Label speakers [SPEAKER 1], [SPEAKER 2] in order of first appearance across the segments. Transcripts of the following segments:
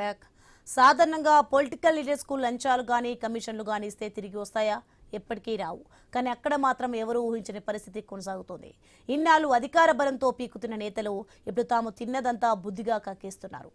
[SPEAKER 1] Back సాధారణంగా political లీడర్స్కు లంచాలు కానీ కమిషన్లు కానీ ఇస్తే తిరిగి వస్తాయా? ఎప్పటికీ రావు. కానీ అక్కడ మాత్రం ఎవరూ ఊహించని పరిస్థితి కొనసాగుతోంది. ఇన్నాళ్ళు అధికార బలంతో పీకుతున్న నేతలు ఇప్పుడు తాము తిన్నదంతా బుద్ధిగా కక్కేస్తున్నారు.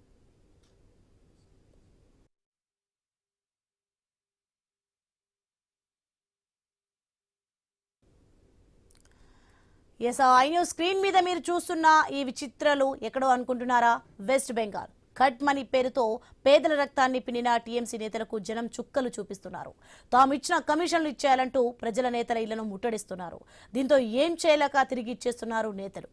[SPEAKER 1] ఐ న్యూస్ స్క్రీన్ మీద మీరు చూస్తున్న ఈ విచిత్రాలు ఎక్కడో అనుకుంటున్నారా? వెస్ట్ బెంగాల్ కట్ మనీ పేరుతో పేదల రక్తాన్ని పిండిన టీఎంసీ నేతలకు జనం చుక్కలు చూపిస్తున్నారు. తాము ఇచ్చిన కమిషన్లు ఇచ్చేయాలంటూ ప్రజల నేతల ఇళ్లను ముట్టడిస్తున్నారు. దీంతో ఏం చేయలేక తిరిగి ఇచ్చేస్తున్నారు నేతలు.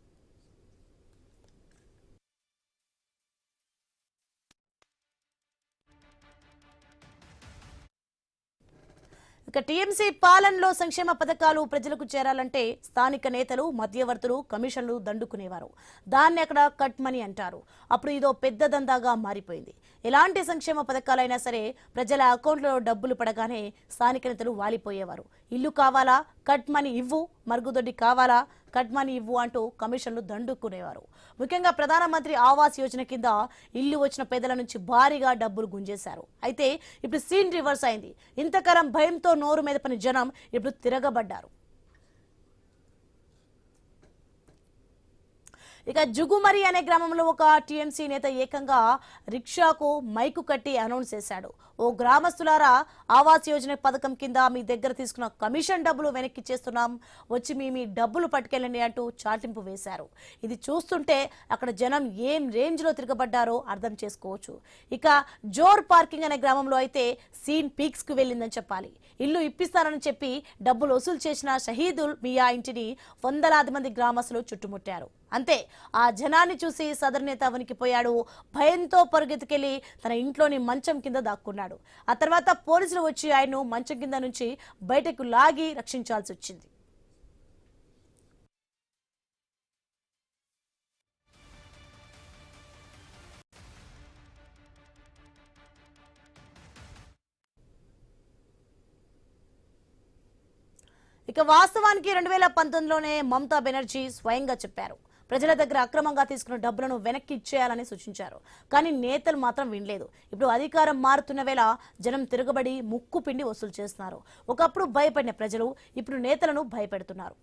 [SPEAKER 1] ఇక టీఎంసీ పాలనలో సంక్షేమ పథకాలు ప్రజలకు చేరాలంటే స్థానిక నేతలు మధ్యవర్తులు కమిషన్లు దండుకునేవారు. దాన్ని అక్కడ కట్ మనీ అంటారు. అప్పుడు ఇదో పెద్ద దందాగా మారిపోయింది. ఎలాంటి సంక్షేమ పథకాలైనా సరే ప్రజల అకౌంట్లో డబ్బులు పడగానే స్థానిక నేతలు వాలిపోయేవారు. ఇల్లు కావాలా? కట్ మనీ ఇవ్వు. మరుగుదొడ్డి కావాలా? కట్ మనీ ఇవ్వు అంటూ కమిషన్లు దండుకునేవారు. ముఖ్యంగా ప్రధానమంత్రి ఆవాస్ యోజన కింద ఇల్లు వచ్చిన పేదల నుంచి భారీగా డబ్బులు గుంజేశారు. అయితే ఇప్పుడు సీన్ రివర్స్ అయింది. ఇంతకాలం భయంతో నోరు మెదపని జనం ఇప్పుడు తిరగబడ్డారు. ఇక జుగుమరి అనే గ్రామంలో ఒక టీఎంసీ నేత ఏకంగా రిక్షాకు మైకు కట్టి అనౌన్స్ చేశాడు. ఓ గ్రామస్తులారా, ఆవాస్ యోజన పథకం కింద మీ దగ్గర తీసుకున్న కమిషన్ డబ్బులు వెనక్కి చేస్తున్నాం, వచ్చి మీ డబ్బులు పట్టుకెళ్ళండి అంటూ చాటింపు వేశారు. ఇది చూస్తుంటే అక్కడ జనం ఏం రేంజ్ లో తిరగబడ్డారో అర్థం చేసుకోవచ్చు. ఇక జోర్ పార్కింగ్ అనే గ్రామంలో అయితే సీన్ పీక్స్ కు వెళ్ళిందని చెప్పాలి. ఇల్లు ఇప్పిస్తానని చెప్పి డబ్బులు వసూలు చేసిన షహీదుల్ మియా ఇంటిని వందలాది మంది గ్రామస్తులు చుట్టుముట్టారు. అంతే, ఆ జనాన్ని చూసి సదరు నేత వణికిపోయాడు. భయంతో పరుగెత్తుకెళ్లి తన ఇంట్లోని మంచం కింద దాక్కున్నాడు. ఆ తర్వాత పోలీసులు వచ్చి ఆయన్ను మంచం కింద నుంచి బయటకు లాగి రక్షించాల్సి వచ్చింది. ఇక వాస్తవానికి 2019లోనే మమతా బెనర్జీ స్వయంగా చెప్పారు, ప్రజల దగ్గర అక్రమంగా తీసుకున్న డబ్బులను వెనక్కి ఇచ్చేయాలని సూచించారు. కానీ నేతలు మాత్రం వినలేదు. ఇప్పుడు అధికారం మారుతున్న వేళ జనం తిరగబడి ముక్కు పిండి వసూలు చేస్తున్నారు. ఒకప్పుడు భయపడిన ప్రజలు ఇప్పుడు నేతలను భయపెడుతున్నారు.